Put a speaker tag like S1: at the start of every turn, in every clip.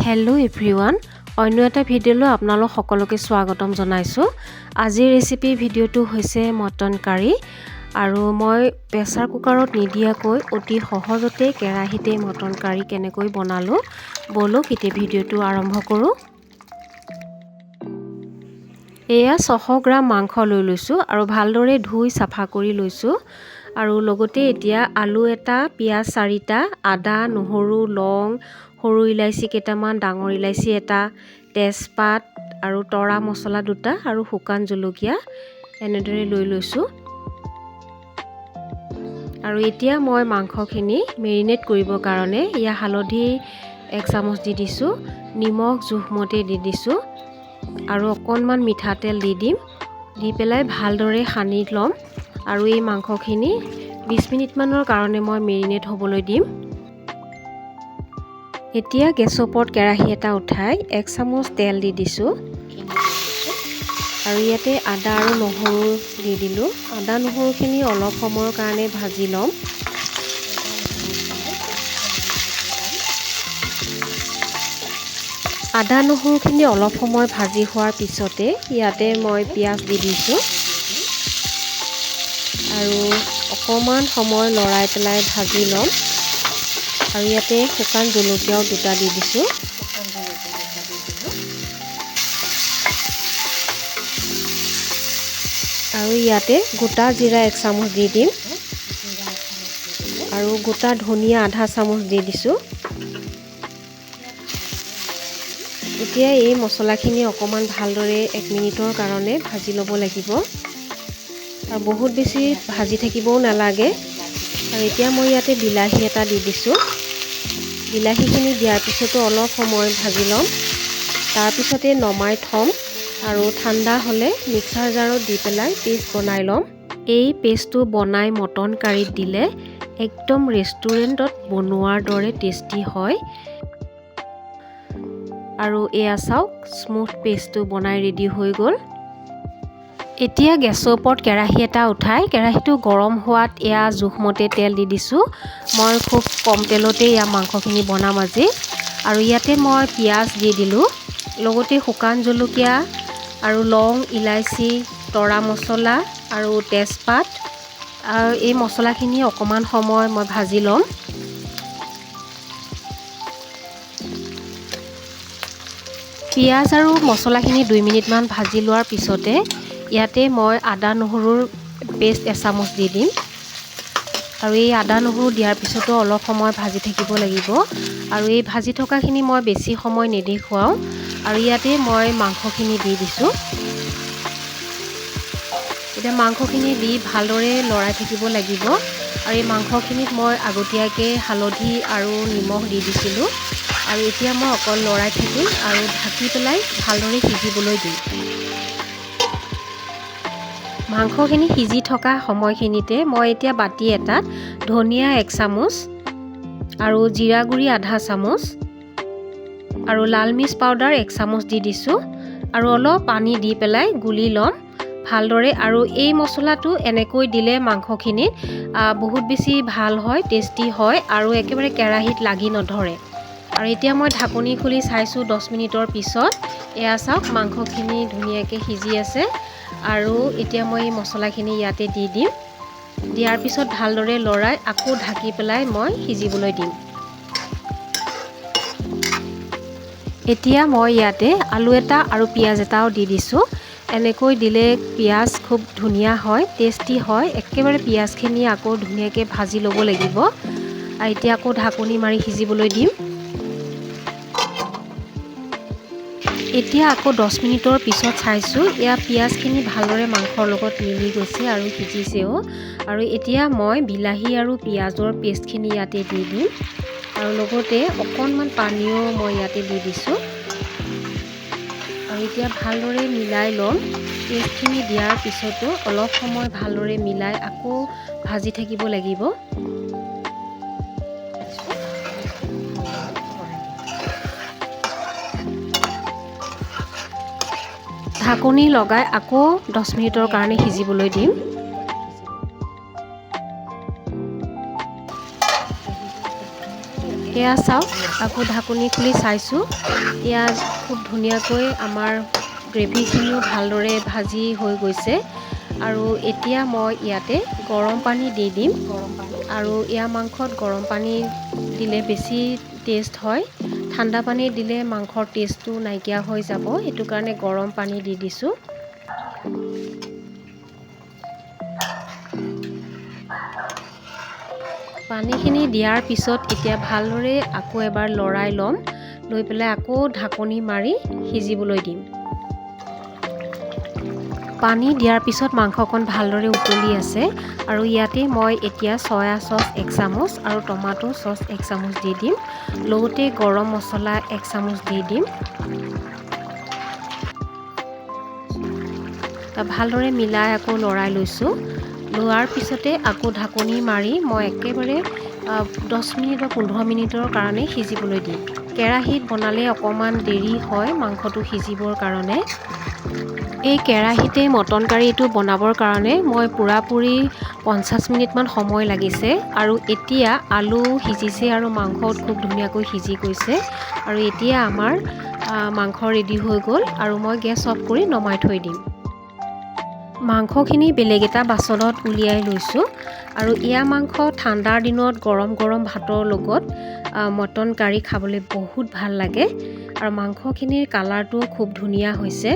S1: Hello' everyone, অন্য এটা ভিডিঅ'লৈ আপোনালোক সকলোকে স্বাগতম জনাইছোঁ। আজিৰ ৰেচিপি ভিডিঅ'টো হৈছে মটন কাৰী আৰু মই প্ৰেছাৰ কুকাৰত নিদিয়াকৈ অতি সহজতে কেৰাহীতে মটন কাৰী কেনেকৈ বনালোঁ ব'লক এতিয়া ভিডিঅ'টো আৰম্ভ কৰোঁ। এয়া 600 গ্ৰাম মাংস লৈ লৈছোঁ আৰু ভালদৰে ধুই চাফা কৰি লৈছোঁ আৰু লগতে এতিয়া আলু এটা, পিঁয়াজ 4টা, আদা, নহৰু, লং, সৰু ইলাচি কেইটামান, ডাঙৰ ইলাচি এটা, তেজপাত আৰু তৰা মছলা 2টা আৰু শুকান জলকীয়া এনেদৰে লৈ লৈছোঁ। আৰু এতিয়া মই মাংসখিনি মেৰিনেট কৰিবৰ কাৰণে ইয়াত হালধি 1 চামুচ দি দিছোঁ, নিমখ জোখমতে দি দিছোঁ আৰু অকণমান মিঠাতেল দি দিম। দি পেলাই ভালদৰে সানি ল'ম আৰু এই মাংসখিনি 20 মিনিটমানৰ কাৰণে মই মেৰিনেট হ'বলৈ দিম। এতিয়া গেছৰ ওপৰত কেৰাহী এটা উঠাই 1 চামুচ তেল দি দিছোঁ আৰু ইয়াতে আদা আৰু নহৰু দি দিলোঁ। আদা নহৰুখিনি অলপ সময়ৰ কাৰণে ভাজি ল'ম। আদা নহৰুখিনি অলপ সময় ভাজি হোৱাৰ পিছতে ইয়াতে মই পিঁয়াজ দি দিছোঁ আৰু অকণমান সময় লৰাই পেলাই ভাজি ল'ম আৰু ইয়াতে শুকান জলকীয়াও 2টা দি দিছোঁ। আৰু ইয়াতে গোটা জিৰা 1 চামুচ দি দিম আৰু গোটা ধনিয়া আধা চামুচ দি দিছোঁ। এতিয়া এই মছলাখিনি অকণমান ভালদৰে 1 মিনিটৰ কাৰণে ভাজি ল'ব লাগিব আৰু বহুত বেছি ভাজি থাকিবও নালাগে। আৰু এতিয়া মই ইয়াতে বিলাহী এটা দি দিছোঁ। বিলাহীখিনি দিয়াৰ পিছতো অলপ সময় ভাজি ল'ম, তাৰপিছতে নমাই থ'ম আৰু ঠাণ্ডা হ'লে মিক্সাৰ জাৰত দি পেলাই পেষ্ট বনাই ল'ম। এই পেষ্টটো বনাই মটন কাৰীত দিলে একদম ৰেষ্টুৰেণ্টত বনোৱাৰ দৰে টেষ্টি হয়। আৰু এয়া চাওক, স্মুথ পেষ্টটো বনাই ৰেডি হৈ গ'ল। এতিয়া গেছৰ ওপৰত কেৰাহী এটা উঠাই কেৰাহীটো গৰম হোৱাত এয়া জোখমতে তেল দি দিছোঁ। মই খুব কম তেলতে এয়া মাংসখিনি বনাম আজি। আৰু ইয়াতে মই পিঁয়াজ দি দিলোঁ, লগতে শুকান জলকীয়া আৰু লং, ইলাচি, তৰা মছলা আৰু তেজপাত আৰু এই মছলাখিনি অকণমান সময় মই ভাজি ল'ম। পিঁয়াজ আৰু মছলাখিনি 2 মিনিটমান ভাজি লোৱাৰ পিছতে ইয়াতে মই আদা নহৰুৰ পেষ্ট 1 চামুচ দি দিম আৰু এই আদা নহৰু দিয়াৰ পিছতো অলপ সময় ভাজি থাকিব লাগিব আৰু এই ভাজি থকাখিনি মই বেছি সময় নেদেখুৱাওঁ। আৰু ইয়াতে মই মাংসখিনি দি দিছোঁ। এতিয়া মাংসখিনি দি ভালদৰে লৰাই থাকিব লাগিব আৰু এই মাংসখিনিত মই আগতীয়াকৈ হালধি আৰু নিমখ দি দিছিলোঁ আৰু এতিয়া মই অকল লৰাই থাকিম আৰু ঢাকি পেলাই ভালদৰে সিজিবলৈ দিম। মাংসখিনি সিজি থকা সময়খিনিতে মই এতিয়া বাতি এটাত ধনিয়া 1 চামুচ আৰু জিৰা গুড়ি আধা চামুচ আৰু লাল মিৰ্চ পাউডাৰ 1 চামুচ দি দিছোঁ আৰু অলপ পানী দি পেলাই গুলি ল'ম ভালদৰে। আৰু এই মছলাটো এনেকৈ দিলে মাংসখিনিত বহুত বেছি ভাল হয়, টেষ্টি হয় আৰু একেবাৰে কেৰাহীত লাগি নধৰে। আৰু এতিয়া মই ঢাকনি খুলি চাইছোঁ 10 মিনিটৰ পিছত। এয়া চাওক, মাংসখিনি ধুনীয়াকৈ সিজি আছে আৰু এতিয়া মই এই মছলাখিনি ইয়াতে দি দিম। দিয়াৰ পিছত ভালদৰে লৰাই আকৌ ঢাকি পেলাই মই সিজিবলৈ দিম। এতিয়া মই ইয়াতে আলু এটা আৰু পিঁয়াজ এটাও দি দিছোঁ। এনেকৈ দিলে পিঁয়াজ খুব ধুনীয়া হয়, টেষ্টি হয়। একেবাৰে পিঁয়াজখিনি আকৌ ধুনীয়াকৈ ভাজি ল'ব লাগিব আৰু এতিয়া আকৌ ঢাকনি মাৰি সিজিবলৈ দিম। এতিয়া আকৌ 10 মিনিটৰ পিছত চাইছোঁ, এয়া পিঁয়াজখিনি ভালদৰে মাংসৰ লগত মিলি গৈছে আৰু সিজিছেও। আৰু এতিয়া মই বিলাহী আৰু পিঁয়াজৰ পেষ্টখিনি ইয়াতে দি দিম আৰু লগতে অকণমান পানীও মই ইয়াতে দি দিছোঁ আৰু এতিয়া ভালদৰে মিলাই ল'ম। পেষ্টখিনি দিয়াৰ পিছতো অলপ সময় ভালদৰে মিলাই আকৌ ভাজি থাকিব লাগিব। ঢাকনি লগাই আকৌ 10 মিনিটৰ কাৰণে সিজিবলৈ দিম। এয়া চাওক আকৌ ঢাকনি খুলি চাইছোঁ এয়া খুব ধুনীয়াকৈ আমাৰ গ্ৰেভিখিনিও ভালদৰে ভাজি হৈ গৈছে আৰু এতিয়া মই ইয়াতে গৰম পানী দি দিম আৰু এয়া মাংসত গৰম পানী দিলে বেছি টেষ্ট হয় ঠাণ্ডা পানী দিলে মাংসৰ টেষ্টটো নাইকিয়া হৈ যাব সেইটো কাৰণে গৰম পানী দি দিছোঁ পানীখিনি দিয়াৰ পিছত এতিয়া ভালদৰে আকৌ এবাৰ লৰাই ল'ম লৈ পেলাই আকৌ ঢাকনি মাৰি সিজিবলৈ দিম পানী দিয়াৰ পিছত মাংসকণ ভালদৰে উতলি আছে আৰু ইয়াতে মই এতিয়া সয়া সস 1 চামুচ আৰু টমাটো সস 1 চামুচ দি দিম লগতে গৰম মছলা 1 চামুচ দি দিম ভালদৰে মিলাই আকৌ লৰাই লৈছোঁ লোৱাৰ পিছতে আকৌ ঢাকনি মাৰি মই একেবাৰে 10 মিনিট বা 15 মিনিটৰ কাৰণে সিজিবলৈ দিম কেৰাহীত বনালে অকমান দেৰি হয় মাংসটো সিজিবৰ কাৰণে এই কেৰাহীতে মটন কাৰীটো বনাবৰ কাৰণে মই পুৰাপুৰি 50 মিনিটমান সময় লাগিছে আৰু এতিয়া আলু সিজিছে আৰু মাংসত খুব ধুনীয়াকৈ সিজি গৈছে আৰু এতিয়া আমাৰ মাংস ৰেডি হৈ গ'ল আৰু মই গেছ অফ কৰি নমাই থৈ দিম মাংসখিনি বেলেগ এটা বাচনত উলিয়াই লৈছোঁ আৰু এয়া মাংস ঠাণ্ডাৰ দিনত গৰম গৰম ভাতৰ লগত মটন কাৰী খাবলৈ বহুত ভাল লাগে আৰু মাংসখিনিৰ কালাৰটো খুব ধুনীয়া হৈছে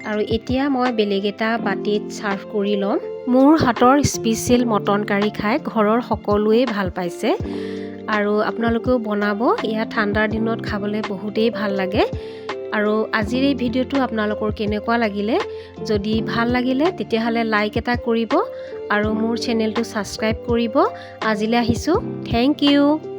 S1: আৰু এতিয়া মই বেলেগ এটা বাটিত সাৰ্ভ কৰি ল'ম মোৰ হাতৰ স্পেচিয়েল মটন কাৰী খাই ঘৰৰ সকলোৱে ভাল পাইছে আৰু আপোনালোকেও বনাব এয়া ঠাণ্ডাৰ দিনত খাবলৈ বহুতেই ভাল লাগে আৰু আজিৰ এই ভিডিঅ'টো আপোনালোকৰ কেনেকুৱা লাগিলে যদি ভাল লাগিলে তেতিয়াহ'লে লাইক এটা কৰিব আৰু মোৰ চেনেলটো সাবস্ক্ৰাইব কৰিব আজিলৈ আহিছোঁ থেংক ইউ